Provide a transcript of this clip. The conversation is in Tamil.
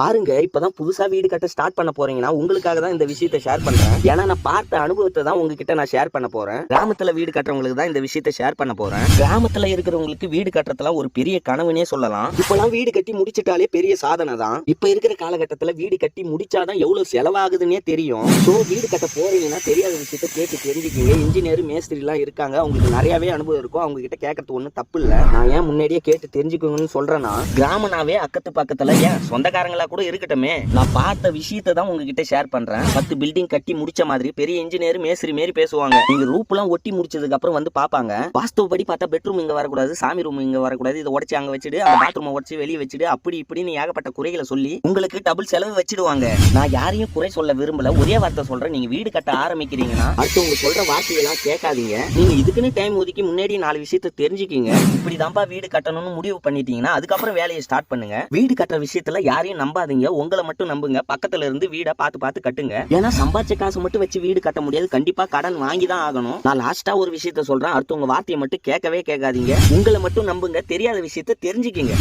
பாருங்க, இப்பதான் புதுசா வீடு கட்ட ஸ்டார்ட் பண்ண போறீங்கன்னா உங்களுக்காக தான் இந்த விஷயத்தை ஷேர் பண்றேன். ஏன்னா நான் பார்த்த அனுபவத்தை தான் உங்ககிட்ட நான் ஷேர் பண்ண போறேன். கிராமத்துல வீடு கட்டுறவங்களுக்கு தான் இந்த விஷயத்தை ஷேர் பண்ண போறேன். கிராமத்துல இருக்கிறவங்களுக்கு வீடு கட்டுறதுலாம் ஒரு பெரிய கனவுனே சொல்லலாம். இப்பெல்லாம் வீடு கட்டி முடிச்சிட்டாலே பெரிய சாதனை தான். இப்ப இருக்கிற காலகட்டத்துல வீடு கட்டி முடிச்சாதான் எவ்வளவு செலவாகுதுன்னே தெரியும். சோ வீடு கட்ட போறீங்கன்னா தெரியாத விஷயத்த கேட்டு தெரிஞ்சுக்கிங்க. இன்ஜினியர் மேஸ்திரி எல்லாம் இருக்காங்க, அவங்களுக்கு நிறையவே அனுபவம் இருக்கும். அவங்க கிட்ட கேட்கறது ஒண்ணும் தப்பு இல்ல. நான் ஏன் முன்னாடியே கேட்டு தெரிஞ்சுக்கணும்னு சொல்றேன்னா, கிராமனாவே அக்கத்து பக்கத்துல ஏன் சொந்தக்காரங்களா கூட இருக்கட்டுமே, நான் பார்த்த விஷயத்தை தான் உங்ககிட்ட ஷேர் பண்றேன். 10 பில்டிங் கட்டி முடிச்ச மாதிரி பெரிய இன்ஜினியர் மேஸ்திரி மாரி பேசுவாங்க. நீங்க ரூப் எல்லாம் ஒட்டி முடிச்சதுக்கு அப்புறம் வந்து பாப்பாங்க. வாஸ்துவப்படி பார்த்தா பெட்ரூம் இங்க வரக்கூடாது, சாமி ரூம் இங்க வரக்கூடாது, இதை உடச்சு அங்க வச்சுடு, அந்த பாத்ரூம் உடச்சு வெளியே வச்சுடு, அப்படி இப்படின்னு ஏகப்பட்ட குறைகளை சொல்லி உங்களுக்கு டபுள் செலவு வச்சிடுவாங்க. நான் யாரையும் குறை சொல்ல விரும்பல, ஒரே வார்த்தை சொல்றேன். நீங்க வீடு கட்ட ஆரம்பிக்கிறீங்கன்னா அடுத்தவங்க சொல்ற வார்த்தையெல்லாம் கேட்காதீங்க. நீங்க இதுக்குன்னு டைம் ஒதுக்கி முன்னாடி 4 விஷயத்தை தெரிஞ்சுக்கிங்க. இப்படிதான்ப்பா வீடு கட்டணும்னு முடிவு பண்ணிட்டீங்கன்னா அதுக்கப்புறம் வேலையை ஸ்டார்ட் பண்ணுங்க. வீடு கட்டுற விஷயத்துல யாரையும் நம்பாதீங்க, உங்களை மட்டும் நம்புங்க. பக்கத்துல இருந்து வீடை பார்த்து கட்டுங்க. ஏன்னா சம்பாதிச்ச காசு மட்டும் வச்சு வீடு கட்ட முடியாது, கண்டிப்பா கடன் வாங்கி தான் ஆகணும். நான் லாஸ்டா ஒரு விஷயத்த சொல்றேன், அடுத்தவங்க வார்த்தையை மட்டும் கேட்கவே கேட்காதீங்க. உங்களை மட்டும் நம்புங்க, தெரியாத விஷயத்த தெரிஞ்சுக்கிங்க.